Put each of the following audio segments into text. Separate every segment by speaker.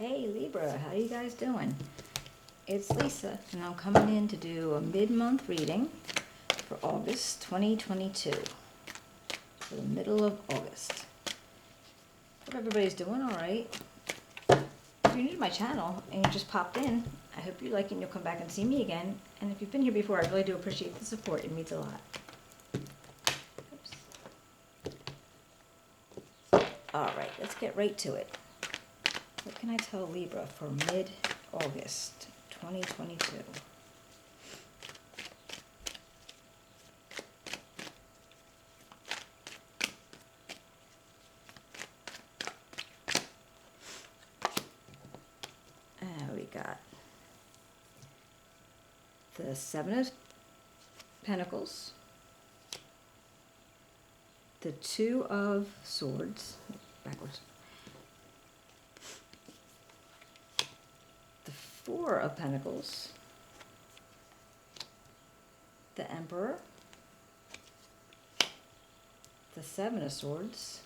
Speaker 1: Hey Libra, how you guys doing? It's Lisa, and I'm coming in to do a mid-month reading for August 2022, for the middle of August. Hope everybody's doing all right. If you're new to my channel and you just popped in, I hope you like it and you'll come back and see me again. And if you've been here before, I really do appreciate the support. It means a lot. Oops. All right, let's get right to it. What can I tell Libra for mid-August 2022? We got the Seven of Pentacles, the Two of Swords, backwards, the Four of Pentacles, the Emperor, the Seven of Swords,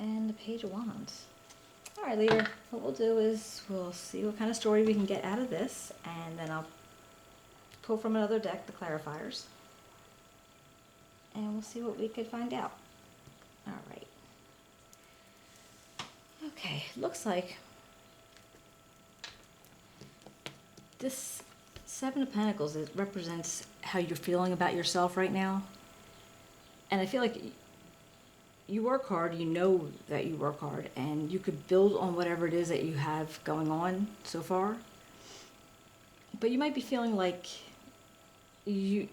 Speaker 1: and the Page of Wands. All right, Libra, what we'll do is we'll see what kind of story we can get out of this, and then I'll pull from another deck, the clarifiers, and we'll see what we could find out. All right. Okay, looks like this Seven of Pentacles, it represents how you're feeling about yourself right now. And I feel like you work hard, you know that you work hard, and you could build on whatever it is that you have going on so far. But you might be feeling like, is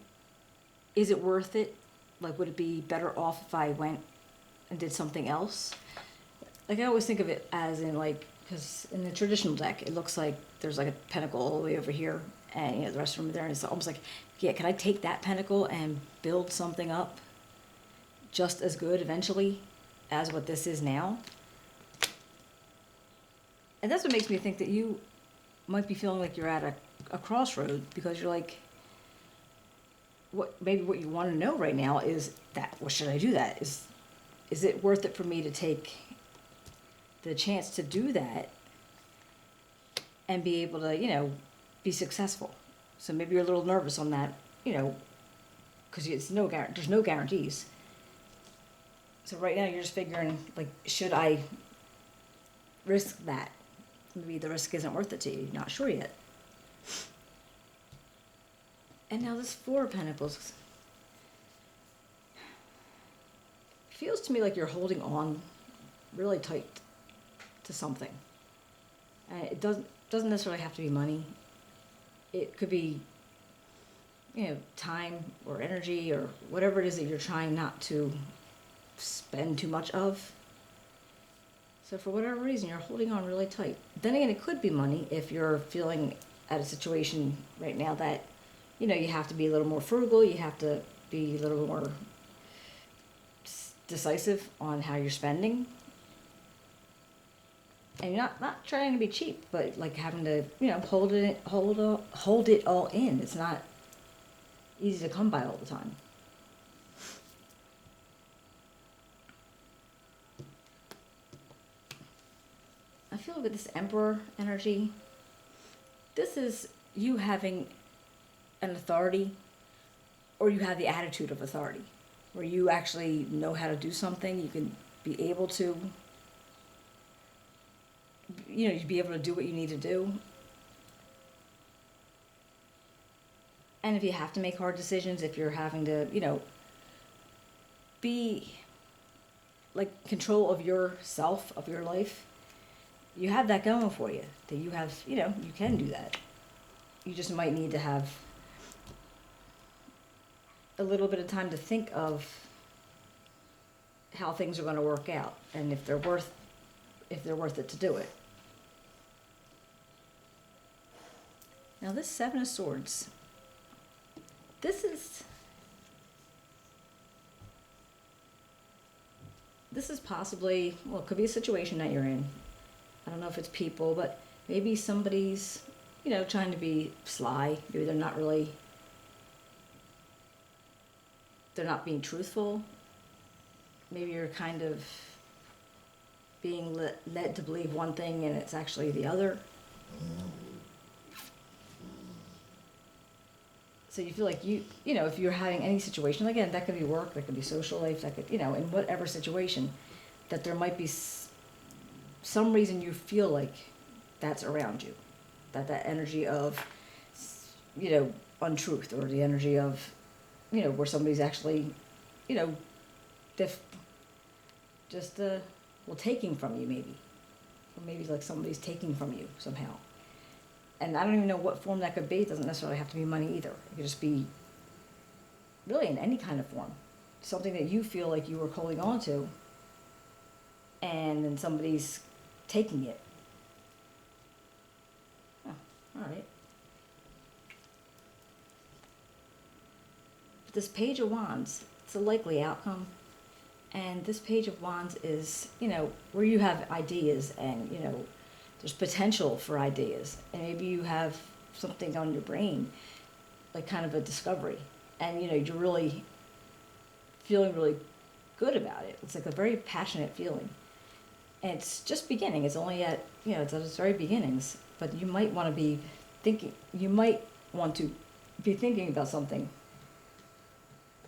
Speaker 1: it worth it? Like, would it be better off if I went and did something else? Like, I always think of it as in, like, because in the traditional deck, it looks like there's like a pentacle all the way over here, and you know the rest of them are there, and it's almost like, yeah, can I take that pentacle and build something up just as good eventually as what this is now? And that's what makes me think that you might be feeling like you're at a crossroad, because you're like, maybe what you want to know right now is that, well, should I do that? Is it worth it for me to take the chance to do that and be able to, you know, be successful? So maybe you're a little nervous on that, you know, because there's no guarantees. So right now you're just figuring, like, should I risk that? Maybe the risk isn't worth it to you. You're not sure yet. And now this Four of Pentacles feels to me like you're holding on really tight to something. It doesn't necessarily have to be money. It could be, you know, time or energy or whatever it is that you're trying not to spend too much of. So for whatever reason, you're holding on really tight. Then again, it could be money if you're feeling at a situation right now that, you know, you have to be a little more frugal, you have to be a little more decisive on how you're spending. And you're not trying to be cheap, but like having to, you know, hold it all in. It's not easy to come by all the time. I feel with this Emperor energy, this is you having an authority, or you have the attitude of authority, where you actually know how to do something. You can be able to, you know, you'd be able to do what you need to do. And if you have to make hard decisions, if you're having to, you know, be like control of yourself, of your life, you have that going for you. That you have, you know, you can do that. You just might need to have a little bit of time to think of how things are going to work out, and if they're worth it to do it. Now this Seven of Swords, this is possibly, well, it could be a situation that you're in. I don't know if it's people, but maybe somebody's, you know, trying to be sly. Maybe they're not being truthful. Maybe you're kind of being led to believe one thing and it's actually the other. So you feel like you know, if you're having any situation, again, that could be work, that could be social life, that could, you know, in whatever situation, that there might be some reason you feel like that's around you, that energy of, you know, untruth, or the energy of, you know, where somebody's actually, you know, just well, taking from you maybe, or maybe like somebody's taking from you somehow. And I don't even know what form that could be. It doesn't necessarily have to be money either. It could just be really in any kind of form, something that you feel like you were holding on to, and then somebody's taking it. Oh, all right. But this Page of Wands, it's a likely outcome. And this Page of Wands is, you know, where you have ideas and, you know, there's potential for ideas. And maybe you have something on your brain, like kind of a discovery. And, you know, you're really feeling really good about it. It's like a very passionate feeling. And it's just beginning. It's only at, you know, it's at its very beginnings. But you might want to be thinking about something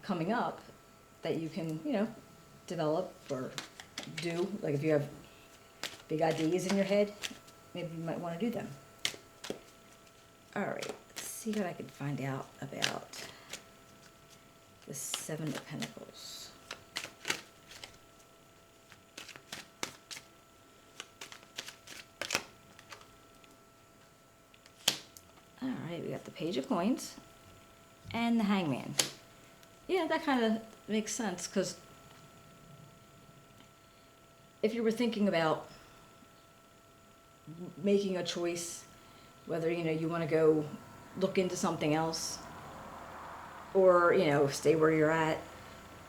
Speaker 1: coming up that you can, you know, develop or do. Like if you have big ideas in your head, maybe you might want to do them. All right, let's see what I can find out about the Seven of Pentacles. All right, we got the Page of Coins and the Hangman. Yeah, that kind of makes sense, because if you were thinking about making a choice, whether, you know, you want to go look into something else, or, you know, stay where you're at,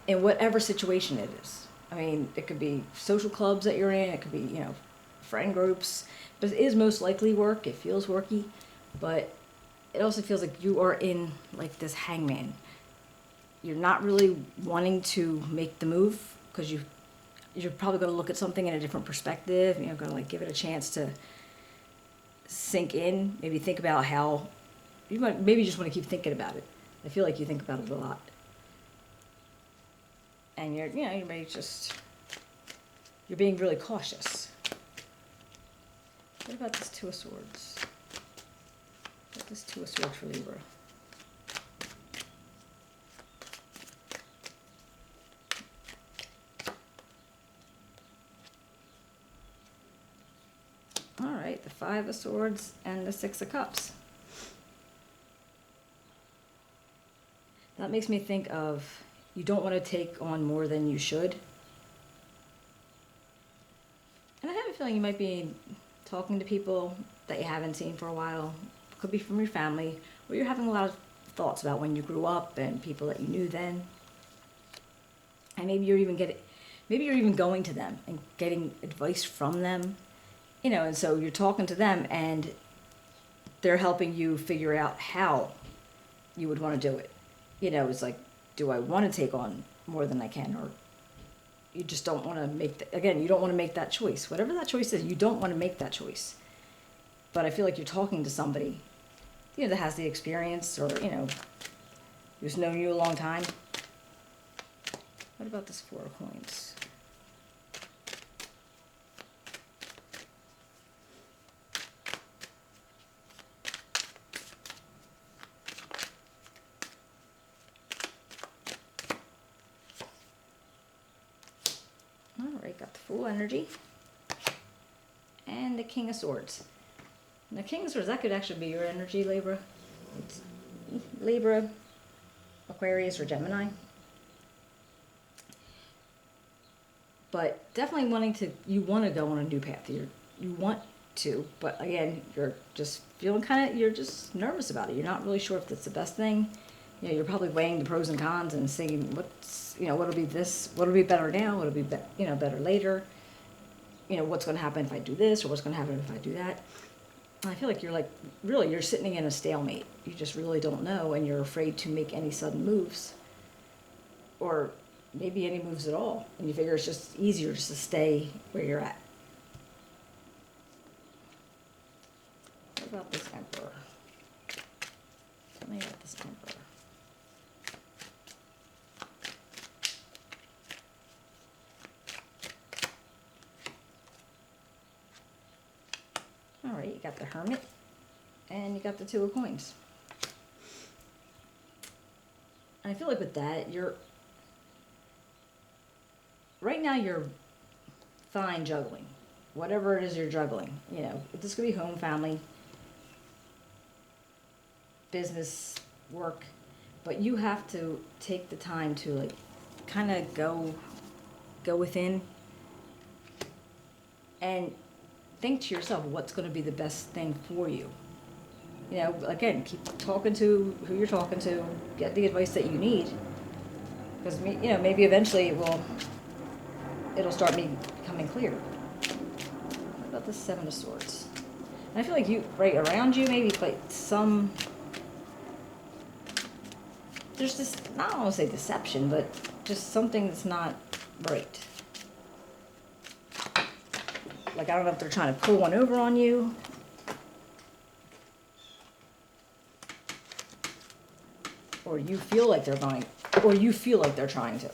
Speaker 1: in whatever situation it is. I mean, it could be social clubs that you're in, it could be, you know, friend groups, but it is most likely work. It feels worky, but it also feels like you are in like this hangman. You're not really wanting to make the move because you're probably going to look at something in a different perspective. You know, going to like give it a chance to sink in. Maybe think about how you might. Maybe you just want to keep thinking about it. I feel like you think about it a lot, and you're being really cautious. What about this Two of Swords? What this Two of Swords for Libra? All right, the Five of Swords and the Six of Cups. That makes me think of, you don't want to take on more than you should. And I have a feeling you might be talking to people that you haven't seen for a while. Could be from your family, or you're having a lot of thoughts about when you grew up and people that you knew then. And maybe you're even going to them and getting advice from them. You know, and so you're talking to them and they're helping you figure out how you would want to do it. You know, it's like, do I want to take on more than I can? Or you just don't want to you don't want to make that choice. Whatever that choice is, you don't want to make that choice. But I feel like you're talking to somebody, you know, that has the experience, or, you know, who's known you a long time. What about this Four of Coins? Alright, got the Fool energy. And the King of Swords. And the King of Swords, that could actually be your energy, Libra. It's Libra, Aquarius, or Gemini. But definitely you want to go on a new path. You want to, but again, you're just feeling you're just nervous about it. You're not really sure if that's the best thing. You know, you're probably weighing the pros and cons and saying, what'll be better now, what'll be better later. You know, what's going to happen if I do this, or what's going to happen if I do that. And I feel like you're sitting in a stalemate. You just really don't know, and you're afraid to make any sudden moves, or maybe any moves at all. And you figure it's just easier just to stay where you're at. about this Emperor? Tell me about this Emperor. All right, you got the Hermit, and you got the Two of Coins. And I feel like with that, right now you're fine juggling. Whatever it is you're juggling. You know, this could be home, family, business, work. But you have to take the time to, like, kind of go within and think to yourself what's going to be the best thing for you. You know, again, keep talking to who you're talking to, get the advice that you need. Because, you know, maybe eventually it'll start becoming clear. What about the Seven of Swords? And I feel like you, right around you, maybe like there's this, I don't want to say deception, but just something that's not right. Like, I don't know if they're trying to pull one over on you. Or you feel like they're trying to.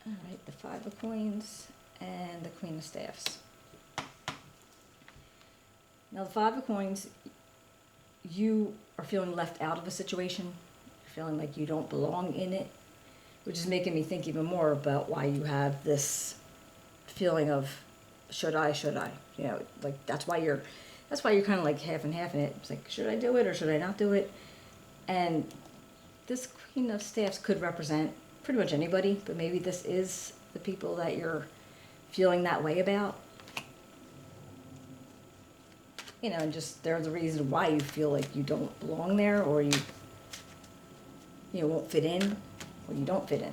Speaker 1: All right, the Five of Coins and the Queen of Staffs. Now, the Five of Coins, you are feeling left out of a situation. You're feeling like you don't belong in it, which is making me think even more about why you have this feeling of, should I? You know, like that's why you're kind of like half and half in it. It's like, should I do it or should I not do it? And this Queen of Staffs could represent pretty much anybody, but maybe this is the people that you're feeling that way about. You know, and just they're the reason why you feel like you don't belong there, or you won't fit in, or you don't fit in.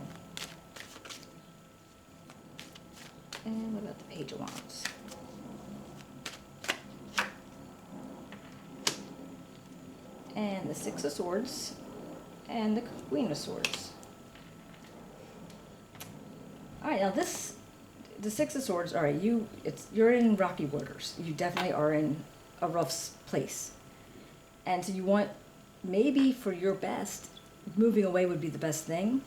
Speaker 1: And what about the Page of Wands? And the Six of Swords and the Queen of Swords. All right, now the Six of Swords, all right, you're in rocky waters. You definitely are in a rough place. And so you want, maybe for your best, moving away would be the best thing.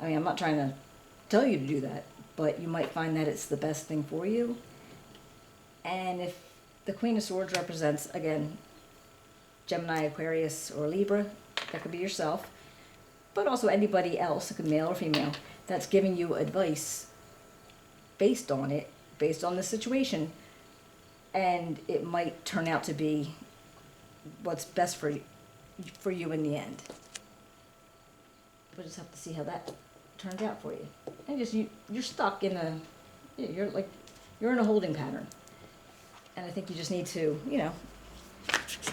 Speaker 1: I mean, I'm not trying to tell you to do that, but you might find that it's the best thing for you. And if the Queen of Swords represents, again, Gemini, Aquarius, or Libra, that could be yourself, but also anybody else, it could be male or female, that's giving you advice based on the situation, and it might turn out to be what's best for you in the end. We'll just have to see how that turns out for you. And just you're stuck in you're in a holding pattern, and I think you just need to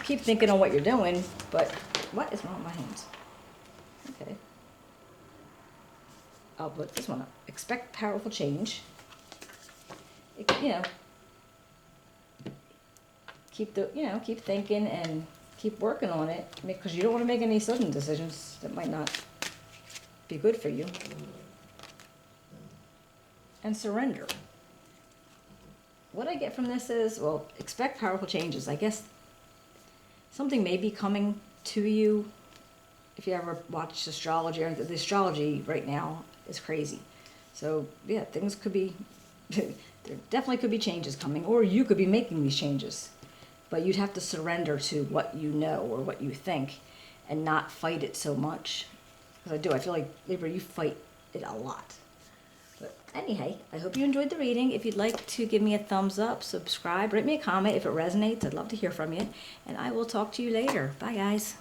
Speaker 1: keep thinking on what you're doing. But what is wrong with my hands? Okay, I'll put this one up. Expect powerful change. Keep thinking and keep working on it, because you don't want to make any sudden decisions that might not be good for you. And surrender. What I get from this is, well, expect powerful changes. I guess something may be coming to you. If you ever watched astrology, or the astrology right now is crazy. So yeah, things could be, there definitely could be changes coming, or you could be making these changes. But you'd have to surrender to what you know or what you think, and not fight it so much. Because I feel like, Libra, you fight it a lot. But anyhow, I hope you enjoyed the reading. If you'd like to give me a thumbs up, subscribe, write me a comment if it resonates. I'd love to hear from you. And I will talk to you later. Bye, guys.